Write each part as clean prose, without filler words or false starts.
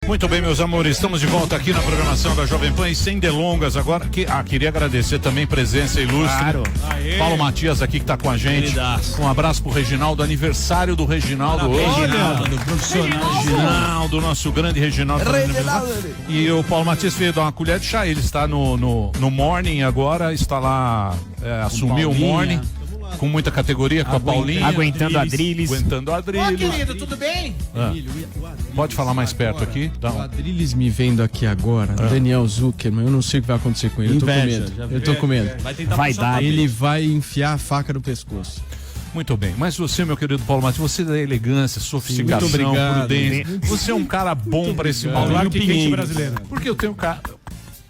Muito bem, meus amores, estamos de volta aqui na programação da Jovem Pan e sem delongas agora. Queria agradecer também presença ilustre. Claro. Paulo Matias aqui que está com a gente. Um abraço pro Reginaldo, aniversário do Reginaldo hoje. Reginaldo, do profissional Reginaldo, nosso grande Reginaldo. E o Paulo Matias veio dar uma colher de chá, ele está no Morning agora, está lá, assumiu o Morning. Com muita categoria, com a Paulinha. Aguentando a Drilis. Ô, querido, tudo bem? Pode falar mais perto aqui? O Adriles me vendo aqui agora, Daniel Zuckerman, eu não sei o que vai acontecer com ele. Eu tô com medo. Vai dar. Ele vai enfiar a faca no pescoço. Muito bem, mas você, meu querido Paulo Matias, você da elegância, sofisticação, prudência, você é um cara bom para esse Paulinho Pinheiro brasileiro. Porque eu tenho um cara,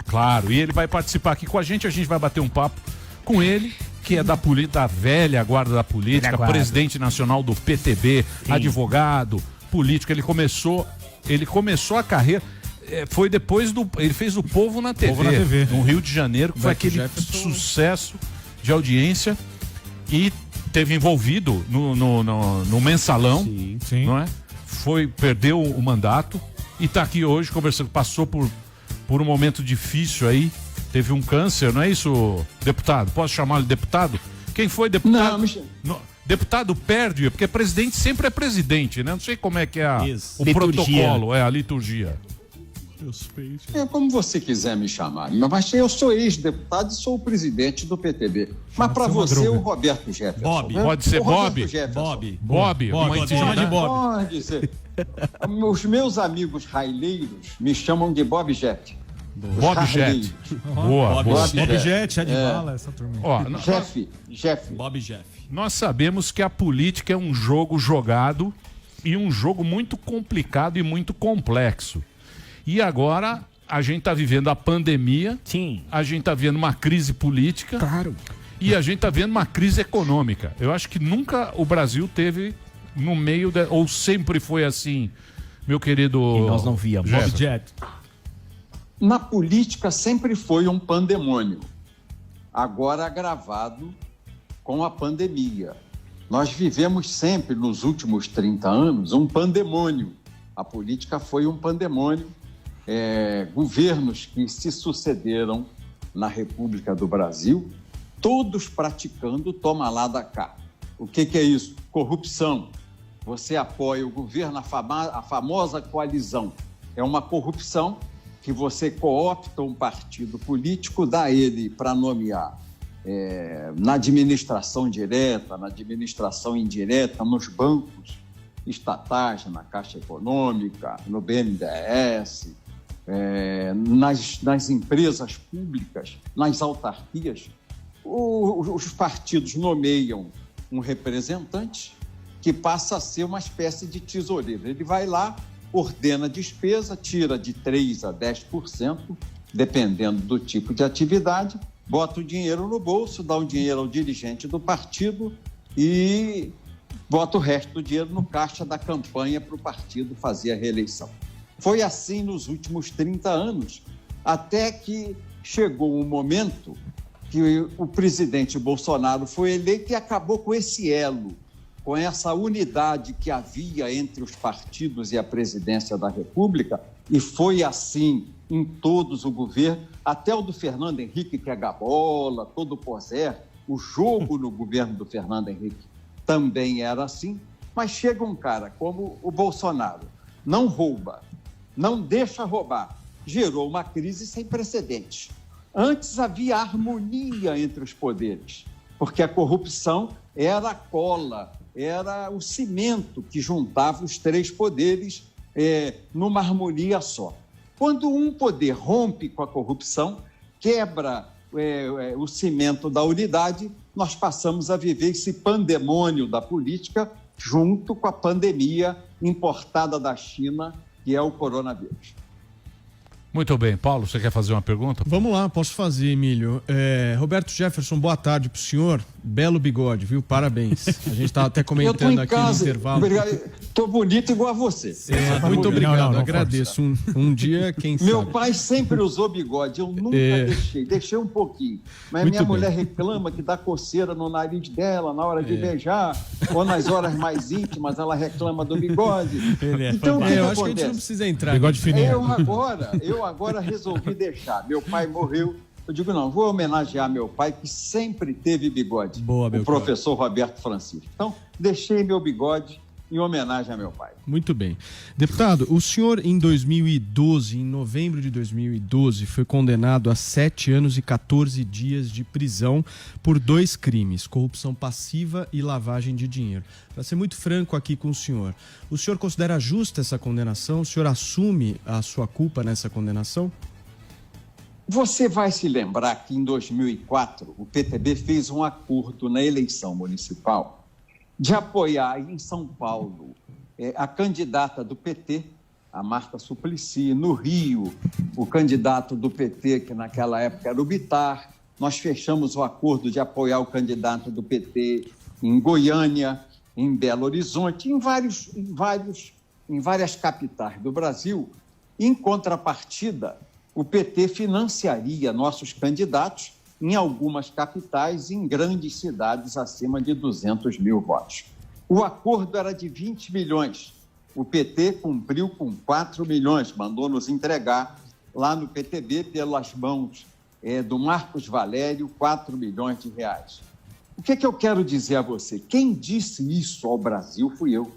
claro, e ele vai participar aqui com a gente vai bater um papo com ele, que é da velha guarda da política, presidente nacional do PTB, advogado, político. Ele começou a carreira, foi depois ele fez o Povo na TV, no Rio de Janeiro, que foi aquele sucesso de audiência e teve envolvido no mensalão, não é? Perdeu o mandato e está aqui hoje conversando, passou por um momento difícil aí. Teve um câncer, não é isso, deputado? Posso chamá-lo de deputado? Quem foi deputado? Não, deputado perde, porque presidente sempre é presidente, né? Não sei como é que é o protocolo, a liturgia. É como você quiser me chamar. Mas eu sou ex-deputado e sou o presidente do PTB. Mas para você, o Roberto Jefferson. Bob. Pode ser Bob? Bob. Pode chamar de Bob. Pode ser. Os meus amigos raileiros me chamam de Bob Jet. Bob Jet. Boa. Bob Jet, Advala, essa turma. Jeff. Bob Jeff. Nós sabemos que a política é um jogo jogado e um jogo muito complicado e muito complexo. E agora a gente está vivendo a pandemia, a gente está vivendo uma crise política e a gente está vivendo uma crise econômica. Eu acho que nunca o Brasil teve no meio, ou sempre foi assim, meu querido... E nós não víamos. Bob Jet. Na política sempre foi um pandemônio, agora agravado com a pandemia. Nós vivemos sempre, nos últimos 30 anos, um pandemônio. A política foi um pandemônio. Governos que se sucederam na República do Brasil, todos praticando toma lá da cá. O que é isso? Corrupção. Você apoia o governo, a famosa coalizão. É uma corrupção que você coopta um partido político, dá ele para nomear na administração direta, na administração indireta, nos bancos estatais, na Caixa Econômica, no BNDES, nas empresas públicas, nas autarquias. Os partidos nomeiam um representante que passa a ser uma espécie de tesoureiro. Ele vai lá, ordena a despesa, tira de 3% a 10%, dependendo do tipo de atividade, bota o dinheiro no bolso, dá o dinheiro ao dirigente do partido e bota o resto do dinheiro no caixa da campanha para o partido fazer a reeleição. Foi assim nos últimos 30 anos, até que chegou um momento que o presidente Bolsonaro foi eleito e acabou com esse elo, com essa unidade que havia entre os partidos e a presidência da República, e foi assim em todos o governo, até o do Fernando Henrique, que é gabola, todo posé, o jogo no governo do Fernando Henrique também era assim, mas chega um cara como o Bolsonaro, não rouba, não deixa roubar, gerou uma crise sem precedentes. Antes havia harmonia entre os poderes, porque a corrupção era a cola, era o cimento que juntava os três poderes numa harmonia só. Quando um poder rompe com a corrupção, quebra o cimento da unidade, nós passamos a viver esse pandemônio da política junto com a pandemia importada da China, que é o coronavírus. Muito bem. Paulo, você quer fazer uma pergunta? Vamos lá, posso fazer, Emílio. Roberto Jefferson, boa tarde pro senhor. Belo bigode, viu? Parabéns. A gente estava até comentando aqui no intervalo. Obrigado. Tô bonito igual a você. Muito obrigado, não, agradeço. Um dia, quem sabe. Meu pai sempre usou bigode, eu nunca deixei um pouquinho. Mas Muito minha bem. mulher reclama que dá coceira no nariz dela na hora de beijar, ou nas horas mais íntimas ela reclama do bigode. Então, o que eu acho que a acontece? gente não precisa entrar. Bigode fininho. Eu agora resolvi deixar. Meu pai morreu. Eu digo, não, vou homenagear meu pai, que sempre teve bigode. Boa, meu o professor Roberto Francisco. Então, deixei meu bigode em homenagem a meu pai. Muito bem. Deputado, o senhor em 2012, em novembro de 2012, foi condenado a 7 anos e 14 dias de prisão por 2 crimes, corrupção passiva e lavagem de dinheiro. Para ser muito franco aqui com o senhor considera justa essa condenação? O senhor assume a sua culpa nessa condenação? Você vai se lembrar que em 2004 o PTB fez um acordo na eleição municipal de apoiar em São Paulo a candidata do PT, a Marta Suplicy, no Rio, o candidato do PT, que naquela época era o Bittar. Nós fechamos o acordo de apoiar o candidato do PT em Goiânia, em Belo Horizonte, em várias capitais do Brasil. Em contrapartida, o PT financiaria nossos candidatos em algumas capitais, em grandes cidades acima de 200 mil votos. O acordo era de 20 milhões. O PT cumpriu com 4 milhões, mandou nos entregar lá no PTB, pelas mãos do Marcos Valério, 4 milhões de reais. O que eu quero dizer a você? Quem disse isso ao Brasil fui eu.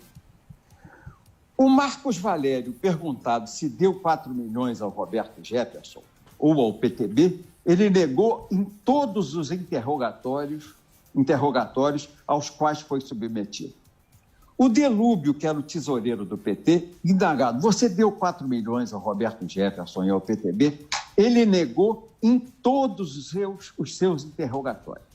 O Marcos Valério, perguntado se deu 4 milhões ao Roberto Jefferson ou ao PTB, ele negou em todos os interrogatórios aos quais foi submetido. O Delúbio, que era o tesoureiro do PT, indagado, você deu 4 milhões ao Roberto Jefferson e ao PTB? Ele negou em todos os seus interrogatórios.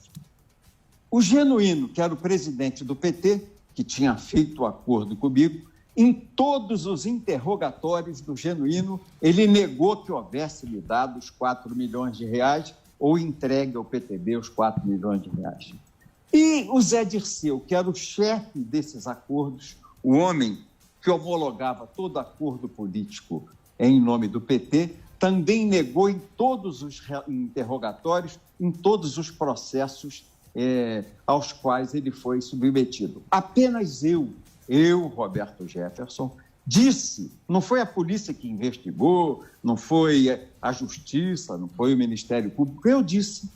O Genuíno, que era o presidente do PT, que tinha feito o acordo comigo, em todos os interrogatórios do Genuíno, ele negou que houvesse me dado os 4 milhões de reais ou entregue ao PTB os 4 milhões de reais. E o Zé Dirceu, que era o chefe desses acordos, o homem que homologava todo acordo político em nome do PT, também negou em todos os interrogatórios, em todos os processos aos quais ele foi submetido. Apenas eu, Roberto Jefferson, disse, não foi a polícia que investigou, não foi a Justiça, não foi o Ministério Público, eu disse,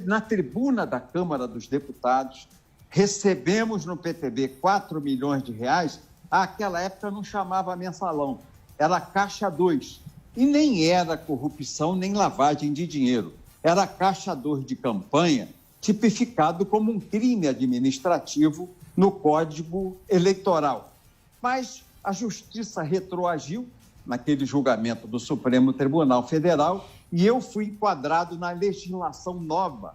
na tribuna da Câmara dos Deputados, recebemos no PTB 4 milhões de reais, àquela época não chamava mensalão, era Caixa 2, e nem era corrupção nem lavagem de dinheiro, era Caixa 2 de campanha, tipificado como um crime administrativo no Código Eleitoral. Mas a Justiça retroagiu naquele julgamento do Supremo Tribunal Federal e eu fui enquadrado na legislação nova,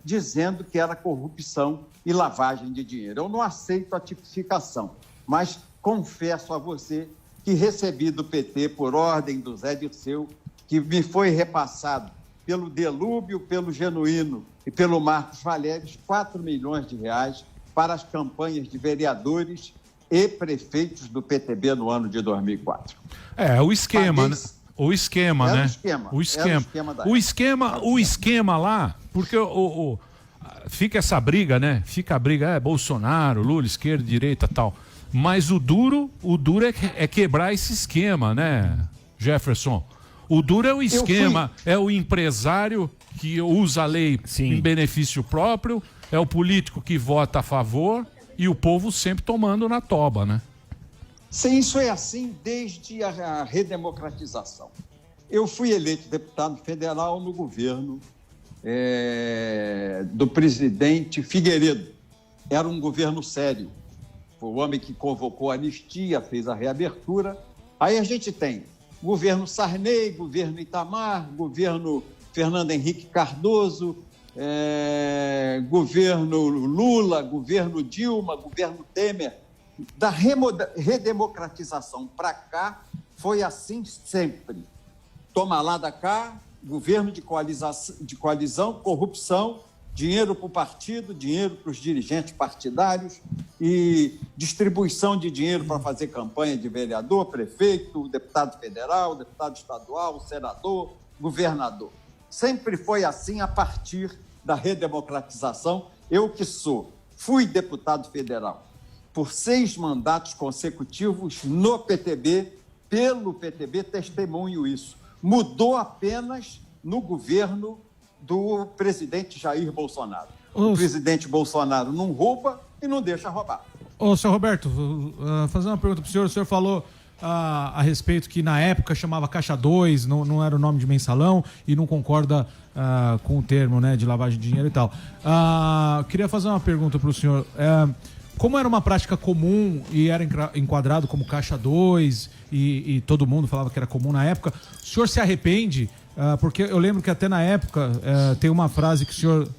dizendo que era corrupção e lavagem de dinheiro. Eu não aceito a tipificação, mas confesso a você que recebi do PT, por ordem do Zé Dirceu, que me foi repassado pelo Delúbio, pelo Genuíno e pelo Marcos Valério, 4 milhões de reais para as campanhas de vereadores e prefeitos do PTB no ano de 2004. O esquema, né? O esquema, né? O esquema lá, porque fica essa briga, né? Fica a briga, Bolsonaro, Lula, esquerda, direita, tal. Mas o duro é quebrar esse esquema, né, Jefferson? O duro é o esquema, é o empresário que usa a lei em benefício próprio, é o político que vota a favor e o povo sempre tomando na toba, né? Sim, isso é assim desde a redemocratização. Eu fui eleito deputado federal no governo do presidente Figueiredo. Era um governo sério. Foi o homem que convocou a anistia, fez a reabertura. Aí a gente tem governo Sarney, governo Itamar, governo Fernando Henrique Cardoso, governo Lula, governo Dilma, governo Temer. Da redemocratização para cá, foi assim sempre. toma lá da cá, governo de coalizão, corrupção, dinheiro para o partido, dinheiro para os dirigentes partidários e distribuição de dinheiro para fazer campanha de vereador, prefeito, deputado federal, deputado estadual, senador, governador. Sempre foi assim a partir da redemocratização. Eu que fui deputado federal por 6 mandatos consecutivos no PTB, pelo PTB, testemunho isso. Mudou apenas no governo do presidente Jair Bolsonaro. O presidente Bolsonaro não rouba e não deixa roubar. Ô, senhor Roberto, fazer uma pergunta para o senhor falou a respeito que na época chamava Caixa 2, não era o nome de mensalão e não concorda com o termo, né, de lavagem de dinheiro e tal. Queria fazer uma pergunta para o senhor. Como era uma prática comum e era enquadrado como Caixa 2 e todo mundo falava que era comum na época, o senhor se arrepende? Porque eu lembro que até na época tem uma frase que o senhor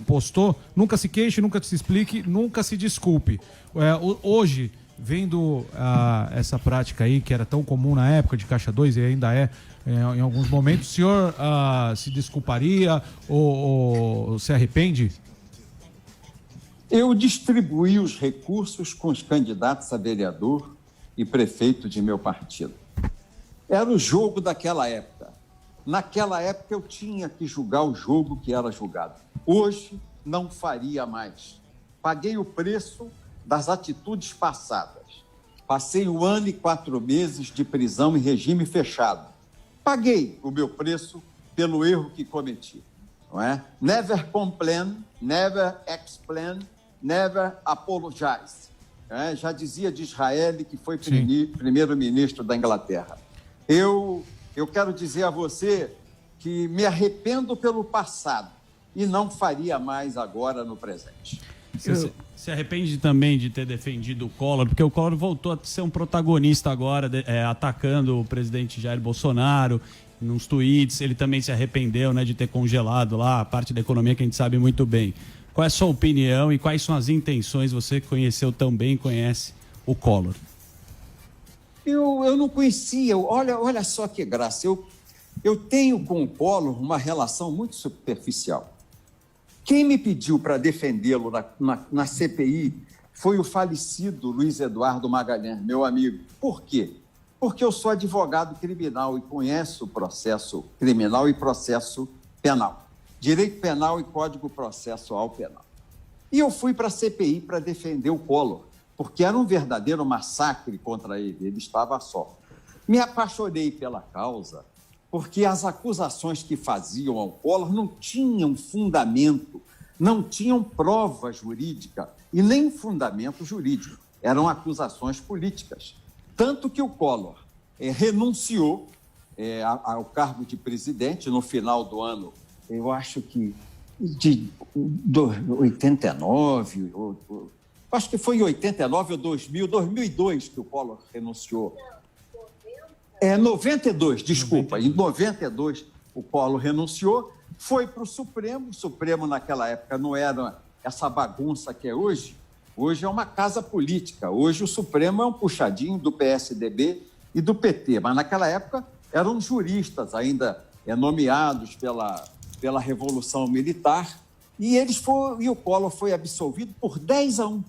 postou: nunca se queixe, nunca se explique, nunca se desculpe. Hoje, vendo essa prática aí, que era tão comum na época de Caixa 2 e ainda em alguns momentos, o senhor se desculparia ou se arrepende? Eu distribuí os recursos com os candidatos a vereador e prefeito de meu partido. Era o jogo daquela época. Naquela época eu tinha que julgar o jogo que era julgado. Hoje não faria mais. Paguei o preço das atitudes passadas. Passei 1 ano e 4 meses de prisão em regime fechado. Paguei o meu preço pelo erro que cometi. Não é? Never complain, never explain, never apologize. Já dizia Disraeli, que foi primeiro-ministro da Inglaterra. Eu quero dizer a você que me arrependo pelo passado e não faria mais agora no presente. Você se arrepende também de ter defendido o Collor, porque o Collor voltou a ser um protagonista agora, atacando o presidente Jair Bolsonaro nos tweets. Ele também se arrependeu, né, de ter congelado lá a parte da economia que a gente sabe muito bem. Qual é a sua opinião e quais são as intenções? Você que conheceu tão bem, conhece o Collor. Eu não conhecia. Olha só que graça. Eu tenho com o Collor uma relação muito superficial. Quem me pediu para defendê-lo na CPI foi o falecido Luiz Eduardo Magalhães, meu amigo. Por quê? Porque eu sou advogado criminal e conheço o processo criminal e processo penal. Direito penal e Código Processual Penal. E eu fui para a CPI para defender o Collor, porque era um verdadeiro massacre contra ele, ele estava só. Me apaixonei pela causa, porque as acusações que faziam ao Collor não tinham fundamento, não tinham prova jurídica e nem fundamento jurídico. Eram acusações políticas. Tanto que o Collor renunciou ao cargo de presidente no final do ano, eu acho que de 89... Acho que foi em 89 ou 2000, 2002 que o Collor renunciou. 92, desculpa. Em 92 o Collor renunciou, foi para o Supremo. O Supremo naquela época não era essa bagunça que é hoje. Hoje é uma casa política. Hoje o Supremo é um puxadinho do PSDB e do PT. Mas naquela época eram juristas ainda nomeados pela Revolução Militar. E o Collor foi absolvido por 10-1.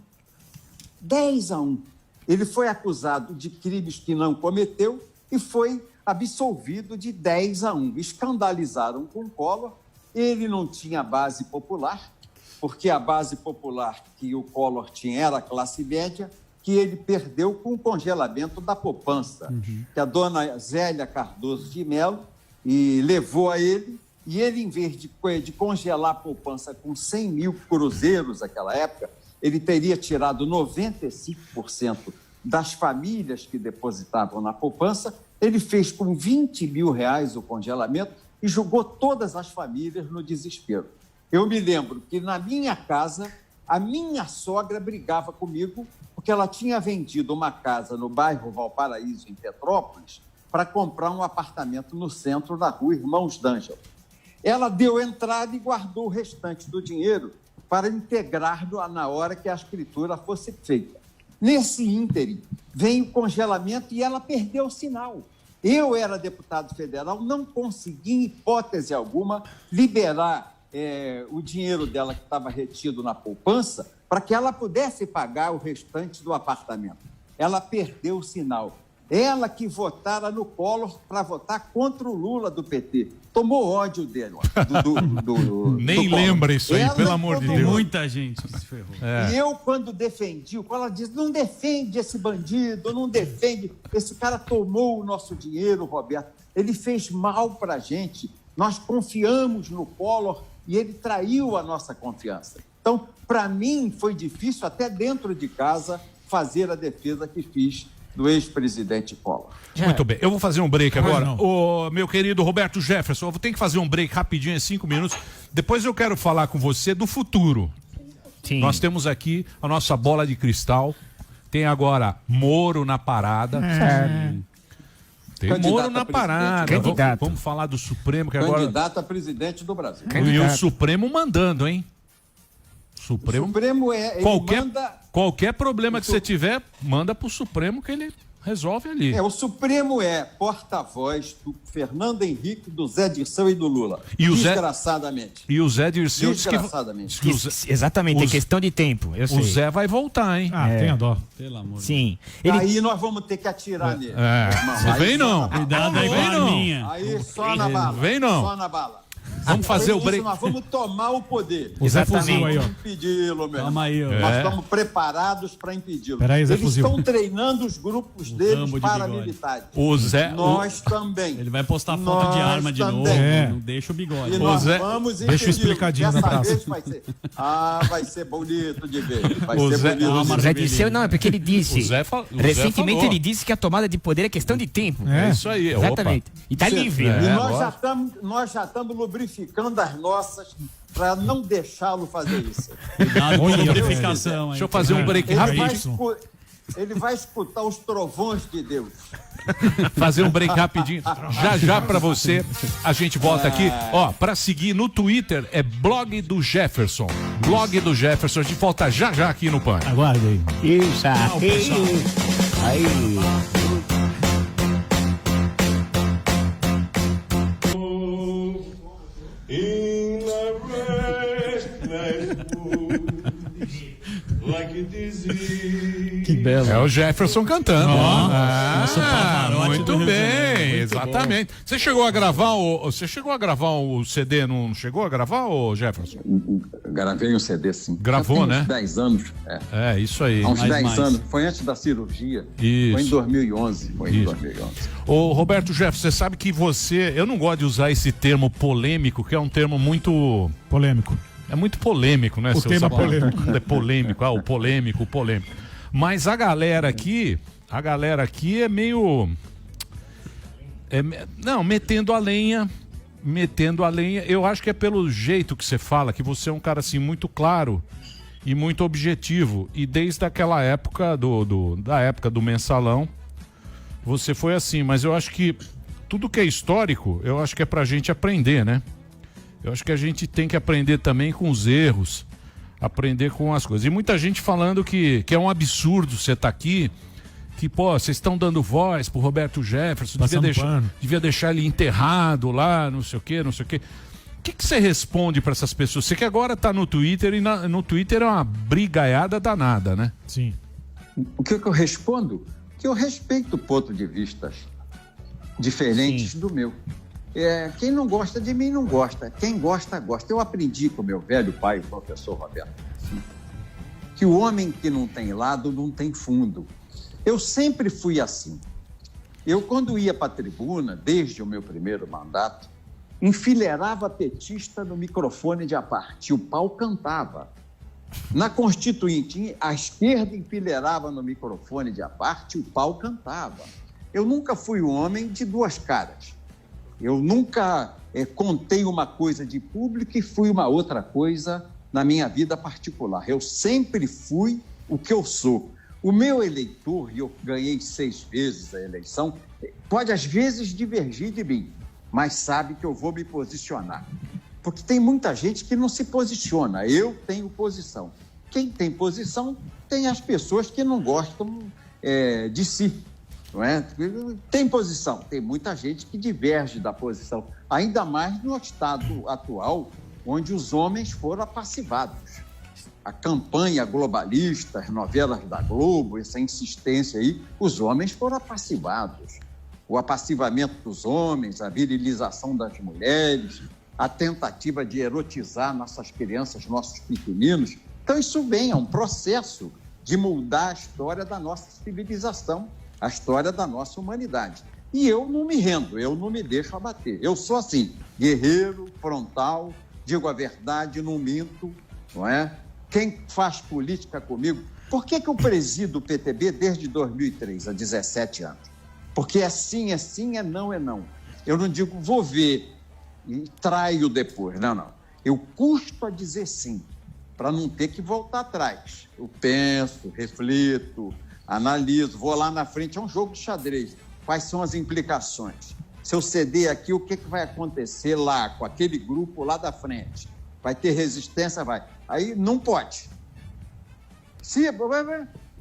10-1. Ele foi acusado de crimes que não cometeu e foi absolvido de 10-1. Escandalizaram com o Collor. Ele não tinha base popular, porque a base popular que o Collor tinha era a classe média, que ele perdeu com o congelamento da poupança, que a dona Zélia Cardoso de Mello levou a ele, e ele, em vez de congelar a poupança com 100 mil cruzeiros naquela época, ele teria tirado 95% das famílias que depositavam na poupança, ele fez com 20 mil reais o congelamento e jogou todas as famílias no desespero. Eu me lembro que na minha casa, a minha sogra brigava comigo porque ela tinha vendido uma casa no bairro Valparaíso, em Petrópolis, para comprar um apartamento no centro da rua Irmãos d'Ângelo. Ela deu entrada e guardou o restante do dinheiro para integrar na hora que a escritura fosse feita. Nesse ínterim, vem o congelamento e ela perdeu o sinal. Eu era deputado federal, não consegui, em hipótese alguma, liberar o dinheiro dela que estava retido na poupança para que ela pudesse pagar o restante do apartamento. Ela perdeu o sinal. Ela que votara no Collor para votar contra o Lula do PT. Tomou ódio dele. Nem lembra isso aí, pelo amor de Deus. Muita gente se ferrou. E eu, quando defendi, o Collor disse, não defende esse bandido, não defende. Esse cara tomou o nosso dinheiro, Roberto. Ele fez mal para a gente. Nós confiamos no Collor e ele traiu a nossa confiança. Então, para mim, foi difícil, até dentro de casa, fazer a defesa que fiz do ex-presidente Collor. Muito bem, eu vou fazer um break agora. O meu querido Roberto Jefferson, eu vou ter que fazer um break rapidinho, em 5 minutos. Depois eu quero falar com você do futuro. Sim. Nós temos aqui a nossa bola de cristal. Tem agora Moro na parada. Tem Candidato Moro na a presidente. parada. Vamos falar do Supremo, que agora... Candidato a presidente do Brasil. E o Supremo mandando, hein? Supremo ele qualquer problema que você tiver, manda pro Supremo que ele resolve ali. O Supremo é porta-voz do Fernando Henrique, do Zé Dirceu e do Lula. E Desgraçadamente. E o Zé Dirceu disse que exatamente, é questão de tempo. Eu sei. O Zé vai voltar, hein? Tenha dó. Pelo amor de Deus. Sim. Aí nós vamos ter que atirar nele. Não vem não. Cuidado aí com a arminha. Aí só na bala. Vem não. Só na bala. Vamos fazer o break. Nós vamos tomar o poder. Exatamente. Nós vamos impedi-lo, meu. Calma aí, ó. Nós estamos preparados para impedi-lo. Peraí, Zé Eles Fuzil. estão treinando os grupos deles paramilitares. O Zé... Nós também. Ele vai postar foto de arma de novo. Não deixa o bigode. E nós Zé... vamos Deixa explicadinho na praça. vez vai ser... vai ser bonito de ver. Vai ser bonito. O Zé Dirceu, não, é porque ele disse. Recentemente ele disse que a tomada de poder é questão de tempo. É isso aí. Exatamente. E tá livre. E nós já estamos lubrificando as nossas para não deixá-lo fazer isso. Cuidado com a lubrificação. Deixa eu fazer um break rapidinho. Ele vai escutar os trovões de Deus. Fazer um break rapidinho. Já pra você. A gente volta aqui. Ó, pra seguir no Twitter é Blog do Jefferson. Blog do Jefferson. A gente volta já aqui no PAN. Aguarda aí. Isso aí. Que belo. É o Jefferson cantando. Pavarotti Muito do Rio de bem, Janeiro, muito exatamente. Você chegou a gravar o CD, não chegou a gravar, Jefferson? Gravei um CD, sim. Gravou, já tem né? uns 10 anos. É, isso aí. Há uns Mais 10 anos. Foi antes da cirurgia. Isso. Foi em 2011. Ô, Roberto Jefferson, você sabe que eu não gosto de usar esse termo polêmico, que é um termo muito... Polêmico. É muito polêmico, né? O tema polêmico. É polêmico, o polêmico. Mas a galera aqui é meio... metendo a lenha. Eu acho que é pelo jeito que você fala, que você é um cara assim muito claro e muito objetivo. E desde aquela época da época do Mensalão, você foi assim. Mas eu acho que tudo que é histórico, eu acho que é pra gente aprender, né? Eu acho que a gente tem que aprender também com os erros, aprender com as coisas. E muita gente falando que é um absurdo você estar aqui, que, vocês estão dando voz pro Roberto Jefferson, devia deixar ele enterrado lá, não sei o quê. O que você responde para essas pessoas? Você que agora tá no Twitter, e no Twitter é uma brigaiada danada, né? Sim. O que eu respondo? Que eu respeito pontos de vista diferentes do meu. Quem não gosta de mim, não gosta. Quem gosta, gosta. Eu aprendi com meu velho pai, o professor Roberto, que o homem que não tem lado não tem fundo. Eu sempre fui assim. Eu, quando ia para a tribuna, desde o meu primeiro mandato, enfileirava petista no microfone de aparte. O pau cantava. Na Constituinte, a esquerda enfileirava no microfone de aparte, o pau cantava. Eu nunca fui um homem de duas caras. Eu nunca contei uma coisa de público e fui uma outra coisa na minha vida particular. Eu sempre fui o que eu sou. O meu eleitor, e eu ganhei 6 vezes a eleição, pode às vezes divergir de mim, mas sabe que eu vou me posicionar. Porque tem muita gente que não se posiciona. Eu tenho posição. Quem tem posição tem as pessoas que não gostam de si. não é? Tem posição, tem muita gente que diverge da posição, ainda mais no estado atual, onde os homens foram apassivados. A campanha globalista, as novelas da Globo, essa insistência aí, os homens foram apassivados. O apassivamento dos homens, a virilização das mulheres, a tentativa de erotizar nossas crianças, nossos pequeninos. Então, isso vem, é um processo de mudar a história da nossa civilização, a história da nossa humanidade. E eu não me rendo, eu não me deixo abater. Eu sou assim, guerreiro, frontal, digo a verdade, não minto, não é? Quem faz política comigo... Por que eu presido o PTB desde 2003, há 17 anos? Porque é sim, é não, é não. Eu não digo vou ver e traio depois, não. Eu custo a dizer sim, para não ter que voltar atrás. Eu penso, reflito, analiso, vou lá na frente, é um jogo de xadrez. Quais são as implicações? Se eu ceder aqui, o que vai acontecer lá, com aquele grupo lá da frente? Vai ter resistência? Vai. Aí não pode. Se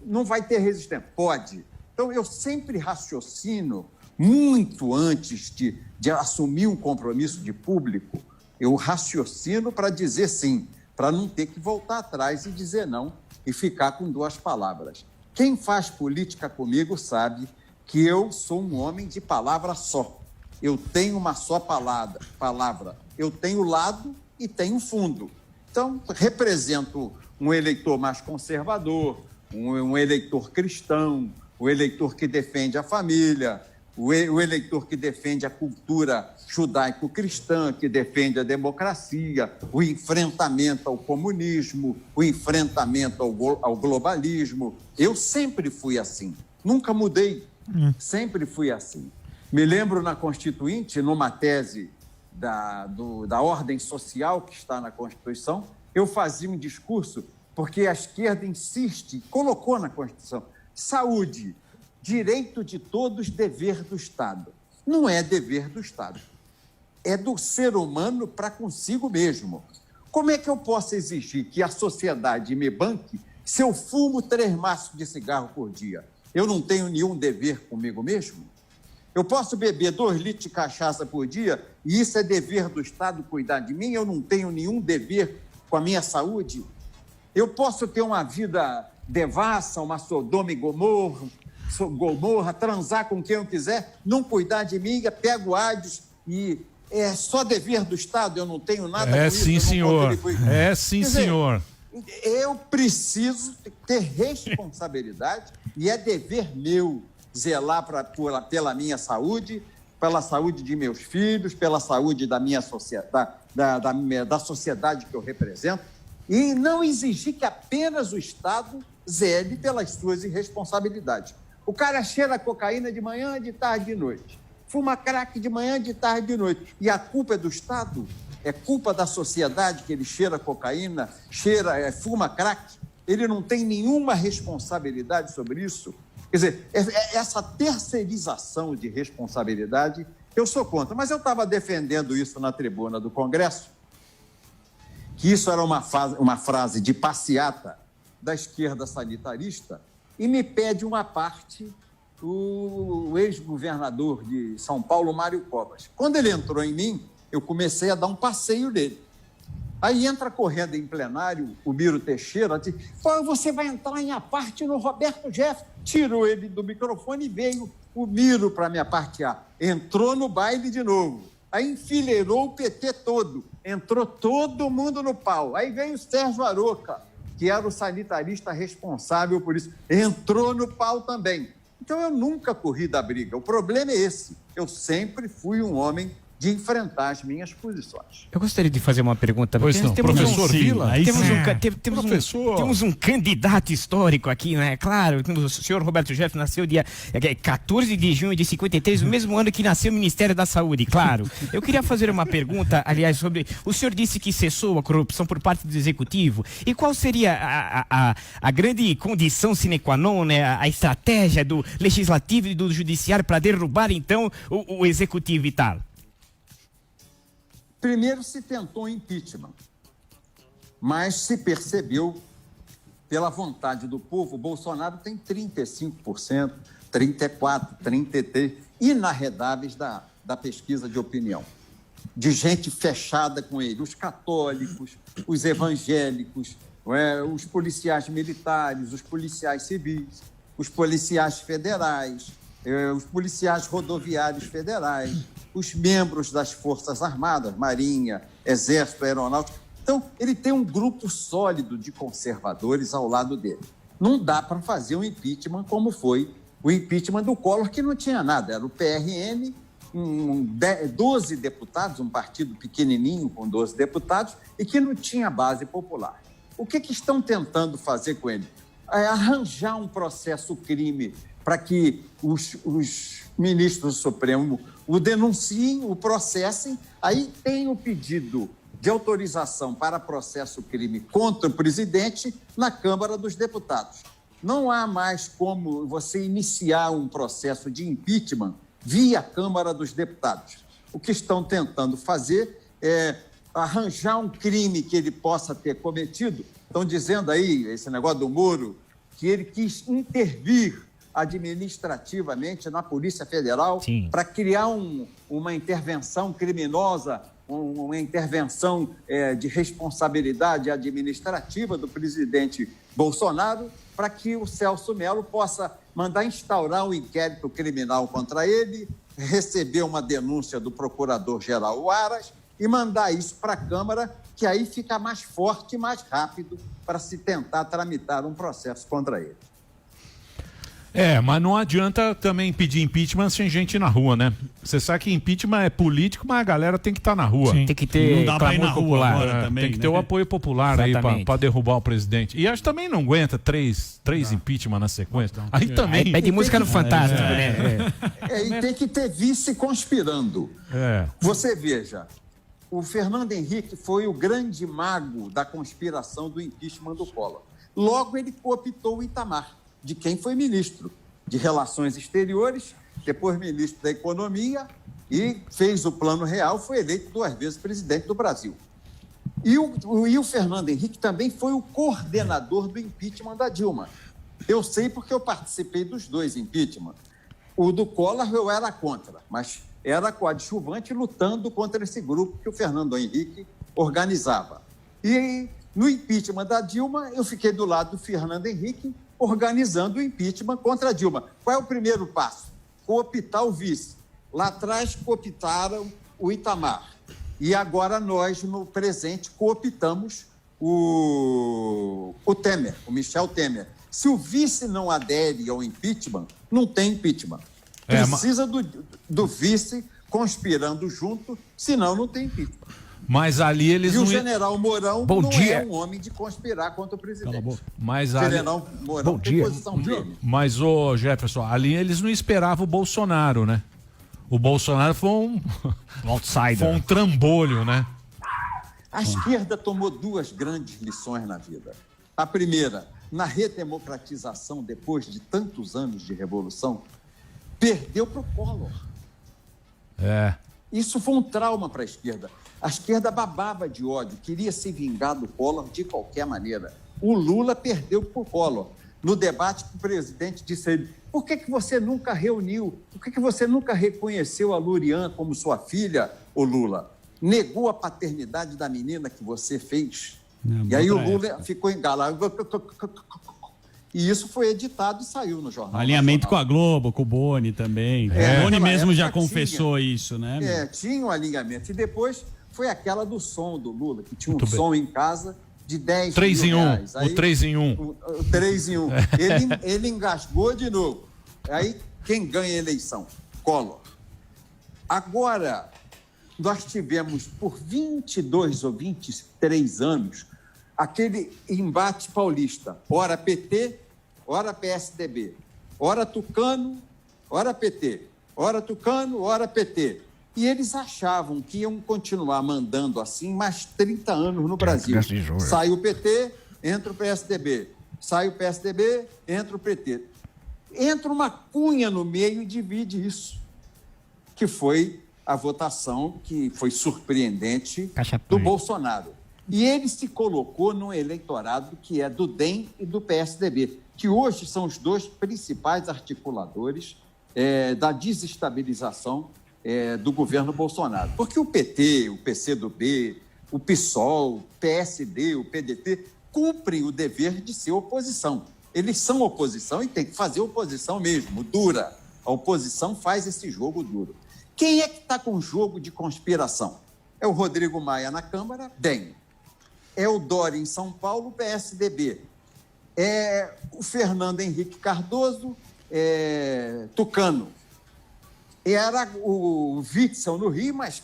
não vai ter resistência, pode. Então, eu sempre raciocino, muito antes de assumir um compromisso de público, eu raciocino para dizer sim, para não ter que voltar atrás e dizer não e ficar com duas palavras. Quem faz política comigo sabe que eu sou um homem de palavra só. Eu tenho uma só palavra. Eu tenho lado e tenho fundo. Então, represento um eleitor mais conservador, um eleitor cristão, o eleitor que defende a família, o eleitor que defende a cultura judaico-cristã, que defende a democracia, o enfrentamento ao comunismo, o enfrentamento ao globalismo. Eu sempre fui assim, nunca mudei, sempre fui assim. Me lembro na Constituinte, numa tese da ordem social que está na Constituição, eu fazia um discurso, porque a esquerda insiste, colocou na Constituição, saúde, direito de todos, dever do Estado. Não é dever do Estado. É do ser humano para consigo mesmo. Como é que eu posso exigir que a sociedade me banque se eu fumo 3 maços de cigarro por dia? Eu não tenho nenhum dever comigo mesmo? Eu posso beber 2 litros de cachaça por dia e isso é dever do Estado cuidar de mim? Eu não tenho nenhum dever com a minha saúde? Eu posso ter uma vida devassa, uma Sodoma e Gomorra, transar com quem eu quiser, não cuidar de mim, pego AIDS e é só dever do Estado, eu não tenho nada com isso. Sim, senhor. É sim, senhor. Eu preciso ter responsabilidade e é dever meu zelar pela minha saúde, pela saúde de meus filhos, pela saúde da minha sociedade, da sociedade que eu represento, e não exigir que apenas o Estado zele pelas suas irresponsabilidades. O cara cheira cocaína de manhã, de tarde, de noite. Fuma crack de manhã, de tarde, de noite. E a culpa é do Estado? É culpa da sociedade que ele cheira cocaína, fuma crack? Ele não tem nenhuma responsabilidade sobre isso? Quer dizer, essa terceirização de responsabilidade, eu sou contra. Mas eu estava defendendo isso na tribuna do Congresso, que isso era uma frase de passeata da esquerda sanitarista, e me pede uma parte o ex-governador de São Paulo, Mário Covas. Quando ele entrou em mim, eu comecei a dar um passeio nele. Aí entra correndo em plenário o Miro Teixeira, diz, você vai entrar em aparte no Roberto Jefferson. Tirou ele do microfone e veio o Miro para me apartear. Entrou no baile de novo. Aí enfileirou o PT todo. Entrou todo mundo no pau. Aí veio o Sérgio Aroca, que era o sanitarista responsável por isso. Entrou no pau também. Então, eu nunca corri da briga. O problema é esse. Eu sempre fui um homem de enfrentar as minhas posições. Eu gostaria de fazer uma pergunta. Pois não, professor Vila? Temos um candidato histórico aqui, né? Claro, o senhor Roberto Jefferson nasceu dia 14 de junho de 53, o mesmo ano que nasceu o Ministério da Saúde, claro. Eu queria fazer uma pergunta, aliás, sobre... O senhor disse que cessou a corrupção por parte do Executivo. E qual seria a grande condição sine qua non, né? A estratégia do Legislativo e do Judiciário para derrubar, então, o Executivo e tal? Primeiro se tentou impeachment, mas se percebeu, pela vontade do povo, Bolsonaro tem 35%, 34, 33, inarredáveis da pesquisa de opinião, de gente fechada com ele, os católicos, os evangélicos, os policiais militares, os policiais civis, os policiais federais, os policiais rodoviários federais, os membros das Forças Armadas, Marinha, Exército, Aeronáutica. Então, ele tem um grupo sólido de conservadores ao lado dele. Não dá para fazer um impeachment como foi o impeachment do Collor, que não tinha nada. Era o PRN, 12 deputados, um partido pequenininho com 12 deputados, e que não tinha base popular. O que estão tentando fazer com ele? Arranjar um processo crime para que os ministros do Supremo o denunciem, o processem. Aí tem o pedido de autorização para processo crime contra o presidente na Câmara dos Deputados. Não há mais como você iniciar um processo de impeachment via Câmara dos Deputados. O que estão tentando fazer é arranjar um crime que ele possa ter cometido. Estão dizendo aí, esse negócio do Moro, que ele quis intervir administrativamente na Polícia Federal para criar uma intervenção criminosa, uma intervenção de responsabilidade administrativa do presidente Bolsonaro, para que o Celso Mello possa mandar instaurar um inquérito criminal contra ele, receber uma denúncia do procurador-geral Aras e mandar isso para a Câmara, que aí fica mais forte e mais rápido para se tentar tramitar um processo contra ele. Mas não adianta também pedir impeachment sem gente na rua, né? Você sabe que impeachment é político, mas a galera tem que estar na rua. Sim. Tem que ter não dá pra ir na rua agora também, tem que ter o apoio popular. Exatamente. Aí para derrubar o presidente. E acho que também não aguenta três impeachment na sequência. Aí também... pede música no Fantástico, né? E tem que ter vice conspirando. Você veja, o Fernando Henrique foi o grande mago da conspiração do impeachment do Collor. Logo, ele cooptou o Itamar, de quem foi ministro de Relações Exteriores, depois ministro da Economia e fez o Plano Real, foi eleito 2 vezes presidente do Brasil. E o Fernando Henrique também foi o coordenador do impeachment da Dilma. Eu sei porque eu participei dos 2 impeachment. O do Collor eu era contra, mas era coadjuvante lutando contra esse grupo que o Fernando Henrique organizava. E no impeachment da Dilma, eu fiquei do lado do Fernando Henrique, organizando o impeachment contra a Dilma. Qual é o primeiro passo? Cooptar o vice. Lá atrás, cooptaram o Itamar. E agora nós, no presente, cooptamos o Temer, o Michel Temer. Se o vice não adere ao impeachment, não tem impeachment. Precisa do vice conspirando junto, senão não tem impeachment. Mas ali eles o general Mourão é um homem de conspirar contra o presidente. Mas o general Mourão tem posição firme. Mas, Jefferson, ali eles não esperavam o Bolsonaro, né? O Bolsonaro foi um outsider. Foi um trambolho, né? A esquerda tomou 2 grandes lições na vida. A primeira, na redemocratização, depois de tantos anos de revolução, perdeu para o Collor. Isso foi um trauma para a esquerda. A esquerda babava de ódio, queria se vingar do Collor de qualquer maneira. O Lula perdeu para o Collor. No debate que o presidente disse a ele, por que você nunca reuniu, por que você nunca reconheceu a Lurian como sua filha, ô Lula? Negou a paternidade da menina que você fez. E aí o Lula ficou engalado. E isso foi editado e saiu no jornal. Alinhamento com a Globo, com o Boni também. O Boni mesmo já confessou isso, né? Tinha um alinhamento. E depois foi aquela do som do Lula, que tinha um som em casa de 10 3 mil em 1, reais. Aí, o 3 em 1. O 3 em 1. Ele engasgou de novo. Aí quem ganha a eleição? Collor. Agora, nós tivemos por 22 ou 23 anos aquele embate paulista. Ora PT, ora PSDB. Ora Tucano, ora PT. Ora Tucano, ora PT. E eles achavam que iam continuar mandando assim mais 30 anos no Brasil. Sai o PT, entra o PSDB. Sai o PSDB, entra o PT. Entra uma cunha no meio e divide isso. Que foi a votação que foi surpreendente do Bolsonaro. E ele se colocou num eleitorado que é do DEM e do PSDB. que hoje são os dois principais articuladores da desestabilização do governo Bolsonaro. Porque o PT, o PCdoB, o PSOL, o PSD, o PDT, cumprem o dever de ser oposição. Eles são oposição e tem que fazer oposição mesmo, dura. A oposição faz esse jogo duro. Quem é que está com o jogo de conspiração? É o Rodrigo Maia na Câmara, DEM. É o Dória em São Paulo, PSDB. É o Fernando Henrique Cardoso, Tucano. Era o Witzel no Rio, mas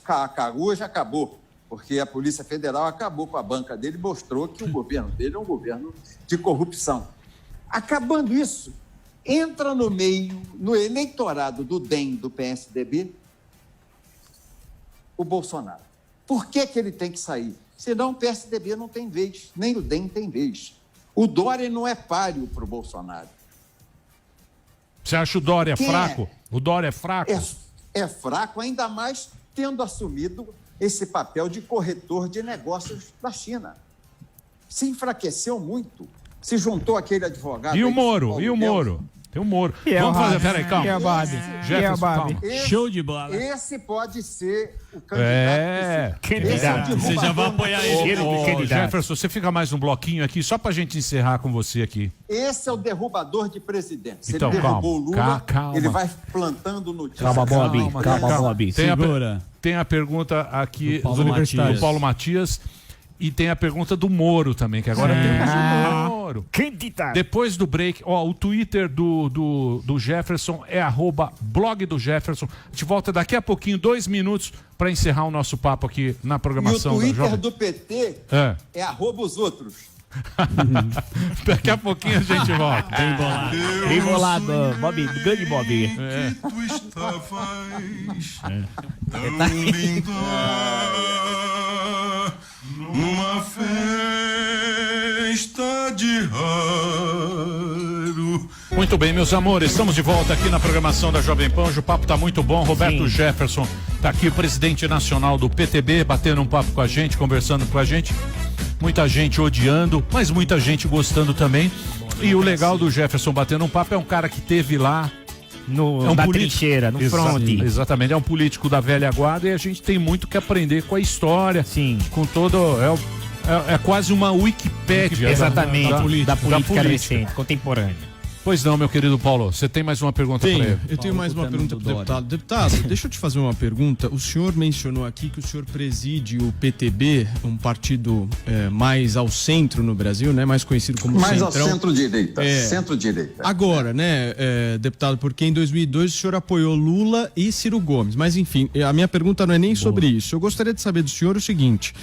hoje acabou, porque a Polícia Federal acabou com a banca dele e mostrou que o governo dele é um governo de corrupção. Acabando isso, entra no meio, no eleitorado do DEM, do PSDB, o Bolsonaro. Por que ele tem que sair? Senão o PSDB não tem vez, nem o DEM tem vez. O Dória não é páreo para o Bolsonaro. Você acha o Dória fraco? O Dória é fraco? É fraco, ainda mais tendo assumido esse papel de corretor de negócios da China. Se enfraqueceu muito. Se juntou aquele advogado... E o Moro? E o Moro? Tem o Moro. Vamos fazer, peraí, calma. Jefferson, calma. Show de bola. Esse pode ser o candidato. Candidato. Você já vai apoiar ele. Jefferson, você fica mais um bloquinho aqui, só pra gente encerrar com você aqui. Esse é o derrubador de presidente. Se então, ele derrubou calma, o Lula, calma. ele vai plantando notícias. Calma, Bob. Segura. Tem a pergunta aqui do Paulo Matias. E tem a pergunta do Moro também, que agora temos o Moro. Candidato. Depois do break, o Twitter do Jefferson é @blog do Jefferson. A gente volta daqui a pouquinho, 2 minutos, para encerrar o nosso papo aqui na programação. E o Twitter do PT é @os outros. Daqui a pouquinho a gente volta. Bem bolado, Bob, grande Bob. Tu estavas tão linda numa festa de raro. Muito bem, meus amores, estamos de volta aqui na programação da Jovem Pan. Hoje o papo tá muito bom. Roberto Jefferson tá aqui, o presidente nacional do PTB, batendo um papo com a gente, conversando com a gente. Muita gente odiando, mas muita gente gostando também. E o legal do Jefferson batendo um papo é um cara que teve lá na trincheira, no front. Exatamente, é um político da velha guarda e a gente tem muito que aprender com a história. Sim. Com todo... É quase uma Wikipédia. Exatamente, da política recente, recente, contemporânea. Pois não, meu querido Paulo, você tem mais uma pergunta para ele? Eu tenho mais uma pergunta para o deputado. Deputado, deixa eu te fazer uma pergunta. O senhor mencionou aqui que o senhor preside o PTB, um partido mais ao centro no Brasil, né? Mais conhecido como mais Centrão. Ao centro-direita. Centro-direita. Agora, né, deputado, porque em 2002 o senhor apoiou Lula e Ciro Gomes. Mas, enfim, a minha pergunta não é nem sobre isso. Eu gostaria de saber do senhor o seguinte...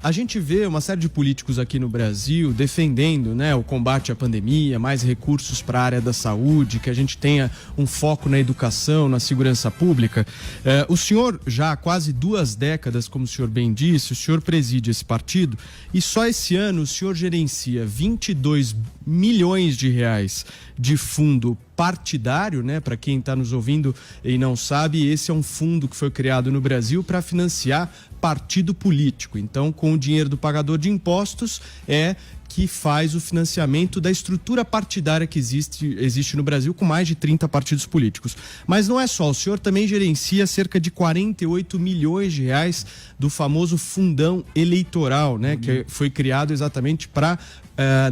a gente vê uma série de políticos aqui no Brasil defendendo, né, o combate à pandemia, mais recursos para a área da saúde, que a gente tenha um foco na educação, na segurança pública. O senhor, já há quase 2 décadas, como o senhor bem disse, o senhor preside esse partido e só esse ano o senhor gerencia 22 milhões de reais de fundo partidário, né? Para quem está nos ouvindo e não sabe, esse é um fundo que foi criado no Brasil para financiar partido político. Então, com o dinheiro do pagador de impostos, que faz o financiamento da estrutura partidária que existe no Brasil, com mais de 30 partidos políticos. Mas não é só, o senhor também gerencia cerca de 48 milhões de reais do famoso fundão eleitoral, né? Que foi criado exatamente para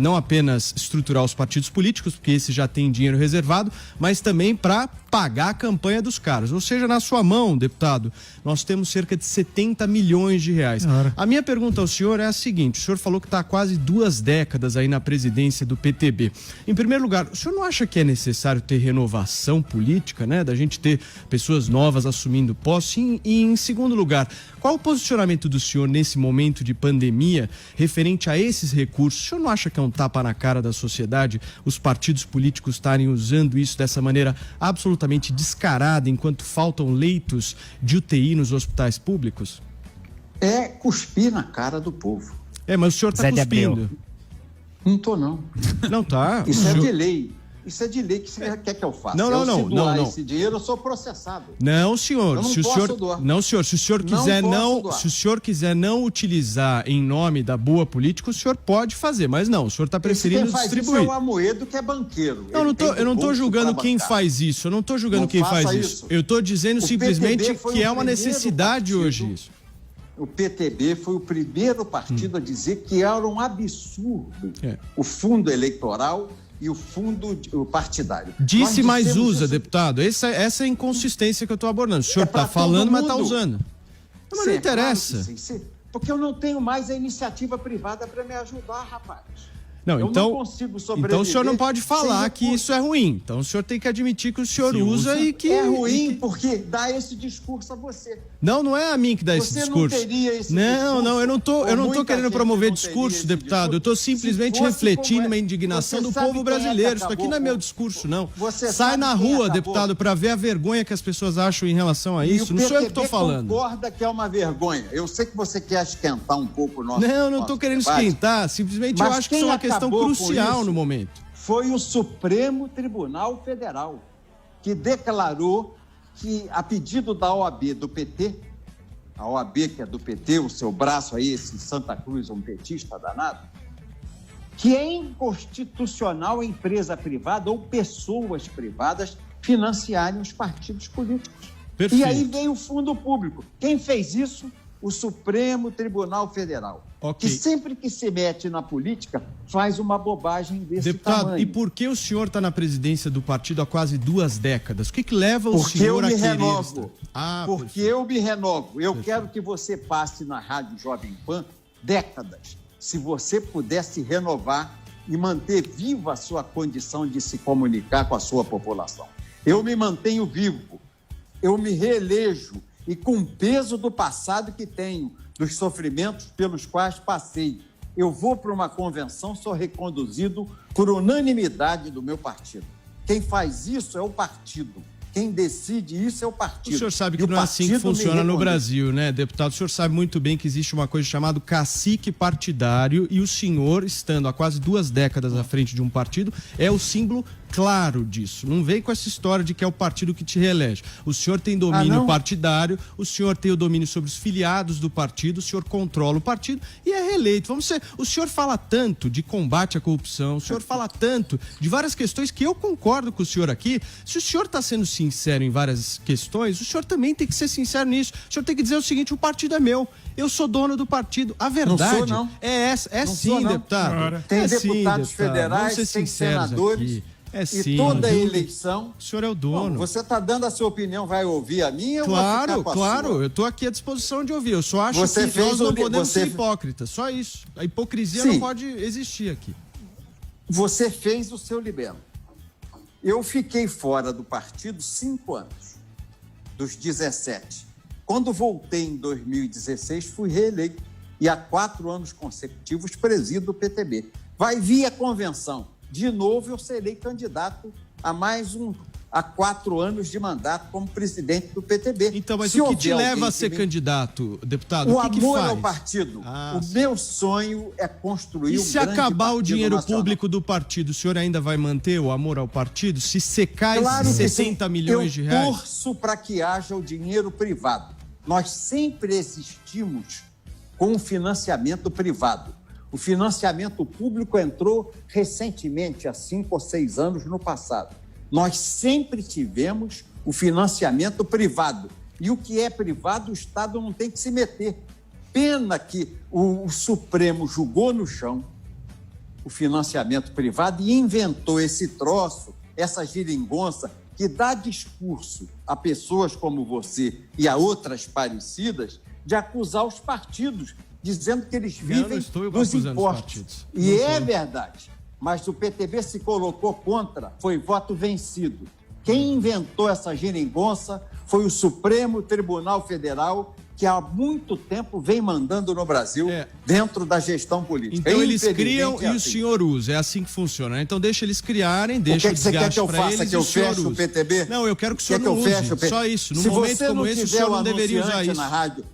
não apenas estruturar os partidos políticos, porque esse já tem dinheiro reservado, mas também para pagar a campanha dos caras. Ou seja, na sua mão, deputado, nós temos cerca de 70 milhões de reais. A minha pergunta ao senhor é a seguinte: o senhor falou que está há quase 2 décadas aí na presidência do PTB. Em primeiro lugar, o senhor não acha que é necessário ter renovação política, né? Da gente ter pessoas novas assumindo posse? E em segundo lugar, qual o posicionamento do senhor nesse momento de pandemia referente a esses recursos? O senhor não acha que é um tapa na cara da sociedade os partidos políticos estarem usando isso dessa maneira absolutamente descarada enquanto faltam leitos de UTI nos hospitais públicos? É cuspir na cara do povo. Mas o senhor está cuspindo. Não tô, não. Não tá? Isso é de lei. Isso é de lei que você quer que eu faça. Não. Se doar esse dinheiro, eu sou processado. Não, senhor. Eu não se o posso senhor doar. não, senhor, se o senhor quiser se o senhor quiser não utilizar em nome da boa política, o senhor pode fazer, mas não, o senhor está preferindo distribuir. Isso é o Amoedo, que é banqueiro. Eu não estou julgando quem faz isso. Eu não estou julgando quem faz isso. Eu estou dizendo simplesmente que é uma necessidade hoje isso. O PTB foi o primeiro partido a dizer que era um absurdo o fundo eleitoral e o fundo partidário. Disse, mas usa, deputado. Essa é a inconsistência que eu estou abordando. O senhor está falando, mas está usando. Mas não interessa. Claro, sim. Porque eu não tenho mais a iniciativa privada para me ajudar, rapaz. Não, eu então, não consigo sobreviver. Então o senhor não pode falar que isso é ruim. Então o senhor tem que admitir que o senhor usa e que... É ruim porque dá esse discurso a você. Não é a mim que dá esse discurso. Você não teria esse discurso. Não, eu não tô querendo promover discurso, deputado. Eu estou simplesmente refletindo uma indignação do povo brasileiro. Isso aqui não é meu discurso, não. Sai na rua, deputado, para ver a vergonha que as pessoas acham em relação a isso. Não sou eu que estou falando. Concorda que é uma vergonha. Eu sei que você quer esquentar um pouco o nosso não estou querendo esquentar. Simplesmente eu acho que isso é uma questão crucial no momento. Foi o Supremo Tribunal Federal que declarou que, a pedido da OAB do PT, a OAB que é do PT, o seu braço aí, esse Santa Cruz, um petista danado, que é inconstitucional a empresa privada ou pessoas privadas financiarem os partidos políticos. Perfeito. E aí vem o fundo público. Quem fez isso? O Supremo Tribunal Federal, que sempre que se mete na política faz uma bobagem desse Deputado, tamanho. E por que o senhor está na presidência do partido há quase 2 décadas? O que leva o senhor a querer? Porque eu me renovo. Eu quero que você passe na Rádio Jovem Pan décadas. Se você pudesse renovar e manter viva a sua condição de se comunicar com a sua população. Eu me mantenho vivo. Eu me reelejo. E com o peso do passado que tenho, dos sofrimentos pelos quais passei, eu vou para uma convenção, sou reconduzido por unanimidade do meu partido. Quem faz isso é o partido. Quem decide isso é o partido. O senhor sabe que não é assim que funciona no Brasil, né, deputado? O senhor sabe muito bem que existe uma coisa chamada cacique partidário e o senhor, estando há quase 2 décadas à frente de um partido, é o símbolo claro disso. Não vem com essa história de que é o partido que te reelege. O senhor tem domínio partidário, o senhor tem o domínio sobre os filiados do partido, o senhor controla o partido e é reeleito. O senhor fala tanto de combate à corrupção, o senhor fala tanto de várias questões que eu concordo com o senhor aqui. Se o senhor está sendo sincero em várias questões, o senhor também tem que ser sincero nisso. O senhor tem que dizer o seguinte: o partido é meu, eu sou dono do partido. A verdade não sou, não. é essa. É não sim, sou, não. deputado. Tem é deputados sim, federais, tem senadores. Aqui. E toda eleição... O senhor é o dono. Bom, você está dando a sua opinião, vai ouvir a minha? Claro, eu estou aqui à disposição de ouvir. Eu só acho que nós não podemos ser hipócritas, só isso. A hipocrisia não pode existir aqui. Você fez o seu libelo. Eu fiquei fora do partido 5 anos, dos 17. Quando voltei em 2016, fui reeleito. E há 4 anos consecutivos presido o PTB. Vai vir a convenção. De novo, eu serei candidato a 4 anos de mandato como presidente do PTB. Então, mas o que te leva a ser candidato, deputado? O amor ao partido. O meu sonho é construir um grande partido. E se acabar o dinheiro público do partido, o senhor ainda vai manter o amor ao partido? Se secar esses 60 milhões de reais? Eu torço para que haja o dinheiro privado. Nós sempre existimos com o financiamento privado. O financiamento público entrou recentemente, há 5 ou 6 anos no passado. Nós sempre tivemos o financiamento privado. E o que é privado, o Estado não tem que se meter. Pena que o Supremo julgou no chão o financiamento privado e inventou esse troço, essa geringonça, que dá discurso a pessoas como você e a outras parecidas de acusar os partidos, dizendo que eles vivem dos impostos. E é verdade, mas o PTB se colocou contra, foi voto vencido. Quem inventou essa geringonça foi o Supremo Tribunal Federal, que há muito tempo vem mandando no Brasil dentro da gestão política. Então eles criam e o senhor usa, é assim que funciona. Então deixa eles criarem, deixa o desgaste para eles. Que eu feche o PTB? Não, eu quero que o senhor não use, só isso. Num momento como esse, o senhor não deveria usar isso. Na rádio,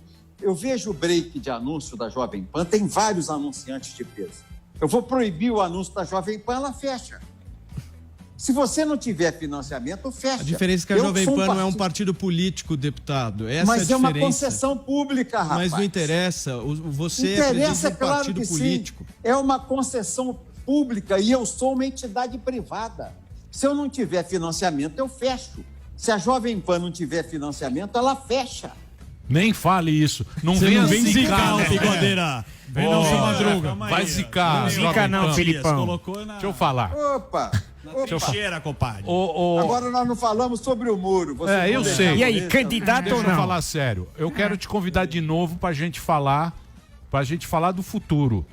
eu vejo o break de anúncio da Jovem Pan, tem vários anunciantes de peso. Eu vou proibir o anúncio da Jovem Pan, ela fecha. Se você não tiver financiamento, fecha. A diferença é que a Jovem Pan não é um partido político, deputado. Essa mas é a diferença. uma concessão pública, rapaz. Mas não interessa. Você interessa, é claro partido que político. Sim. É uma concessão pública e eu sou uma entidade privada. Se eu não tiver financiamento, eu fecho. Se a Jovem Pan não tiver financiamento, ela fecha. Nem fale isso. Não venha zicar, né, Bigodeira? Vem não, seu Madruga. Vai zicar. Não zica não, Felipão. Deixa eu falar. Opa! Trincheira, compadre. Agora nós não falamos sobre o muro. Você eu sei. E aí, candidato ou Deixa eu não? falar sério. Eu quero te convidar de novo pra gente falar do futuro.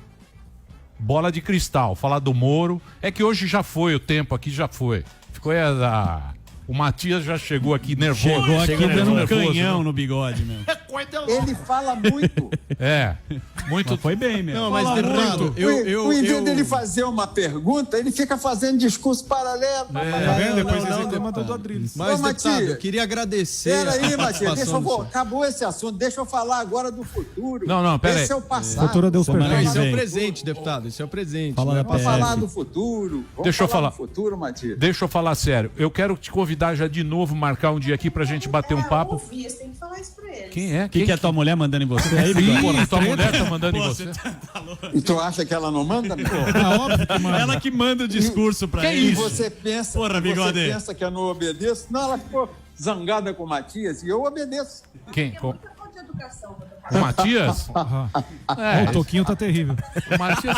Bola de cristal, falar do Moro. É que hoje já foi o tempo aqui, já foi. Ficou o Matias já chegou aqui nervoso. Chegou aqui dando um nervoso, canhão né? no bigode, meu. Ele fala muito. Muito. Mas foi bem, meu. Não, mas deputado, Em vez dele fazer uma pergunta, ele fica fazendo discurso paralelo. Tá vendo? Depois esse tema do Adriles. Mas, Ô, deputado, Matias, eu queria agradecer. Peraí, a Matias, participação do senhor. acabou esse assunto. Deixa eu falar agora do futuro. Não, peraí. Esse é o passado. Futuro Deus Semana perdoe. que Esse é vem. o presente, deputado. Esse é o presente. Fala né? da Vamos PF. falar do futuro. Deixa eu falar. do futuro, Matias. Deixa eu falar sério. Eu quero te convidar já de novo, marcar um dia aqui pra gente bater um papo. Você tem que falar isso pra eles. Quem é? O que é tua mulher mandando em você aí, bigode? Porra, tua mulher tá mandando em você? E tu acha que ela não manda? Óbvio que manda. Ela que manda o discurso pra E ele. você pensa, Porra, bigode. você pensa que eu não obedeço? Não, ela ficou zangada com o Matias e eu obedeço. Quem? Tem muita falta de educação. O Matias? O Toquinho tá terrível. O Matias.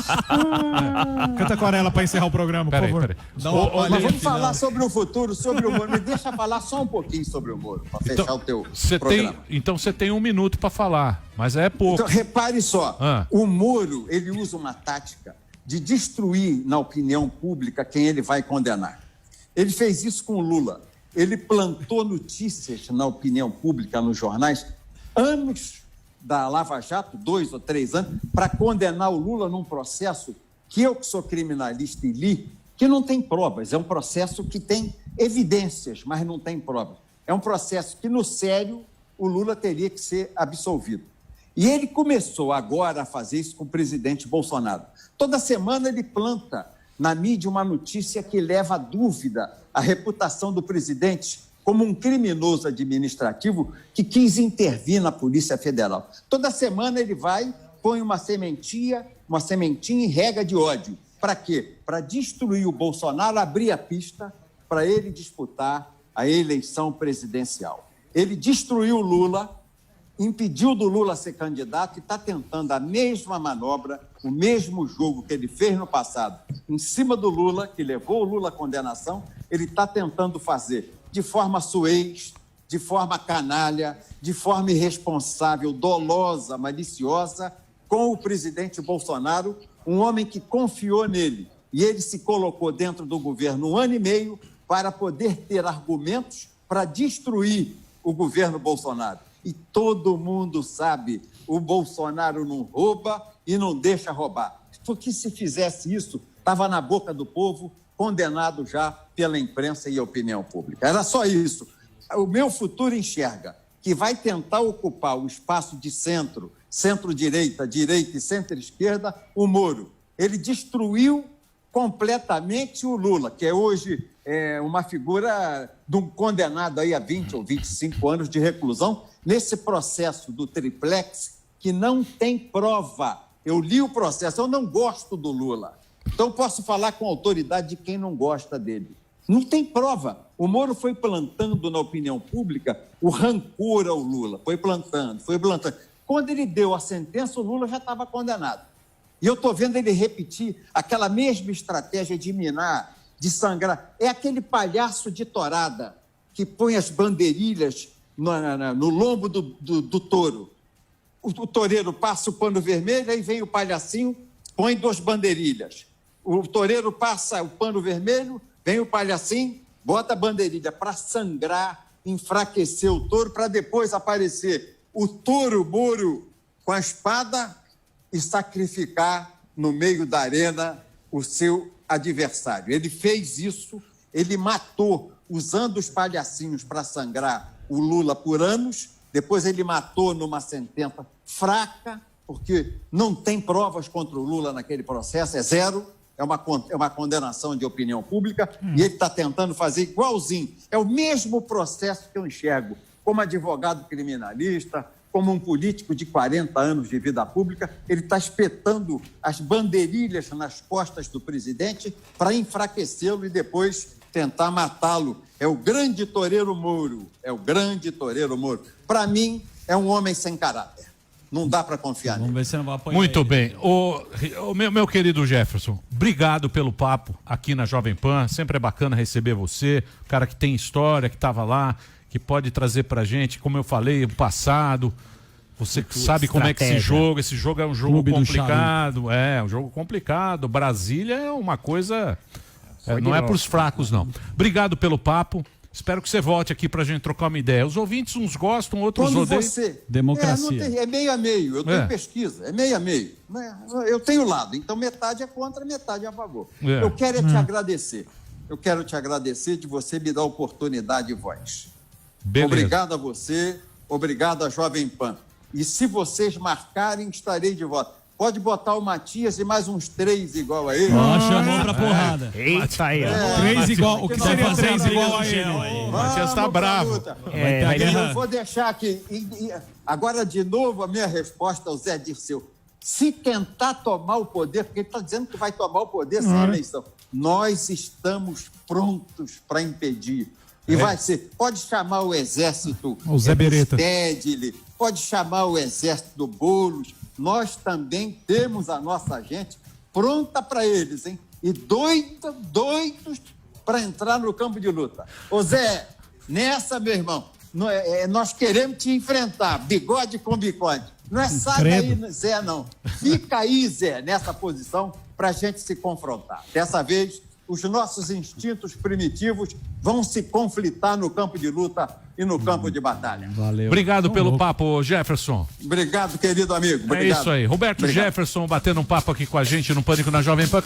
Canta aquarela pra encerrar o programa, por Peraí, favor. peraí. Dá uma Mas palhinha vamos final. falar sobre o futuro, sobre o Moro. Me deixa falar só um pouquinho sobre o Moro, para fechar o teu programa. Então você tem 1 minuto pra falar, mas é pouco. Então, repare só, o Moro, ele usa uma tática de destruir na opinião pública quem ele vai condenar. Ele fez isso com o Lula. Ele plantou notícias na opinião pública, nos jornais, anos da Lava Jato, 2 ou 3 anos, para condenar o Lula num processo que eu, que sou criminalista e li, que não tem provas. É um processo que tem evidências, mas não tem provas. É um processo que, no sério, o Lula teria que ser absolvido. E ele começou agora a fazer isso com o presidente Bolsonaro. Toda semana ele planta na mídia uma notícia que leva à dúvida a reputação do presidente como um criminoso administrativo que quis intervir na Polícia Federal. Toda semana ele vai, põe uma sementinha e rega de ódio. Para quê? Para destruir o Bolsonaro, abrir a pista para ele disputar a eleição presidencial. Ele destruiu o Lula, impediu do Lula ser candidato e está tentando a mesma manobra, o mesmo jogo que ele fez no passado, em cima do Lula, que levou o Lula à condenação, ele está tentando fazer de forma suez, de forma canalha, de forma irresponsável, dolosa, maliciosa, com o presidente Bolsonaro, um homem que confiou nele. E ele se colocou dentro do governo 1 ano e meio para poder ter argumentos para destruir o governo Bolsonaro. E todo mundo sabe, o Bolsonaro não rouba e não deixa roubar. Porque se fizesse isso, estava na boca do povo, condenado já pela imprensa e a opinião pública. Era só isso. O meu futuro enxerga que vai tentar ocupar o espaço de centro, centro-direita, direita e centro-esquerda, o Moro. Ele destruiu completamente o Lula, que é hoje uma figura de um condenado aí a 20 ou 25 anos de reclusão, nesse processo do triplex, que não tem prova. Eu li o processo, eu não gosto do Lula. Então, posso falar com autoridade de quem não gosta dele. Não tem prova. O Moro foi plantando na opinião pública o rancor ao Lula. Foi plantando, foi plantando. Quando ele deu a sentença, o Lula já estava condenado. E eu estou vendo ele repetir aquela mesma estratégia de minar, de sangrar. É aquele palhaço de tourada que põe as bandeirilhas no lombo do touro. O toureiro passa o pano vermelho, aí vem o palhacinho, põe 2 bandeirilhas. O toureiro passa o pano vermelho, vem o palhacinho, bota a bandeirilha para sangrar, enfraquecer o touro, para depois aparecer o touro Moro com a espada e sacrificar no meio da arena o seu adversário. Ele fez isso, ele matou, usando os palhacinhos para sangrar o Lula por anos, depois ele matou numa sentença fraca, porque não tem provas contra o Lula naquele processo, é zero, é uma condenação de opinião pública e ele está tentando fazer igualzinho. É o mesmo processo que eu enxergo como advogado criminalista, como um político de 40 anos de vida pública. Ele está espetando as bandeirilhas nas costas do presidente para enfraquecê-lo e depois tentar matá-lo. É o grande Toureiro Moro. Para mim, é um homem sem caráter. Não dá para confiar nele. Vamos ver se não vai apoiar. Muito ele. bem. Meu querido Jefferson, obrigado pelo papo aqui na Jovem Pan. Sempre é bacana receber você, cara que tem história, que estava lá, que pode trazer pra gente, como eu falei, o passado. Você sabe como é que esse jogo é um jogo complicado. É um jogo complicado. Brasília é uma coisa... não é pros fracos, não. Obrigado pelo papo. Espero que você volte aqui pra gente trocar uma ideia. Os ouvintes uns gostam, outros odeiam. Democracia. É meio a meio. Eu tenho pesquisa. É meio a meio. Eu tenho lado. Então, metade é contra, metade é a favor. Eu quero te agradecer. Eu quero te agradecer de você me dar oportunidade e voz. Beleza. Obrigado a você. Obrigado a Jovem Pan. E se vocês marcarem, estarei de volta. Pode botar o Matias e mais uns 3 igual a ele. Chamou pra porrada. Eita aí, ó. 3 igual. O que seria 3 igual a ele? O Matias tá bravo. Eu vou deixar aqui. Agora, de novo, a minha resposta ao Zé Dirceu. Se tentar tomar o poder, porque ele está dizendo que vai tomar o poder sem eleição, nós estamos prontos para impedir. E vai ser. Pode chamar o exército o Zé Beretta. Stedley, pode chamar o exército do Boulos. Nós também temos a nossa gente pronta para eles, hein? E doidos para entrar no campo de luta. Ô Zé, nessa, meu irmão, nós queremos te enfrentar, bigode com bigode. Não é sai daí, Zé, não. Fica aí, Zé, nessa posição para a gente se confrontar. Dessa vez, os nossos instintos primitivos vão se conflitar no campo de luta e no campo de batalha. Valeu. Obrigado pelo papo, Jefferson. Obrigado, querido amigo. Obrigado. É isso aí. Roberto Jefferson batendo um papo aqui com a gente no Pânico na Jovem Pan.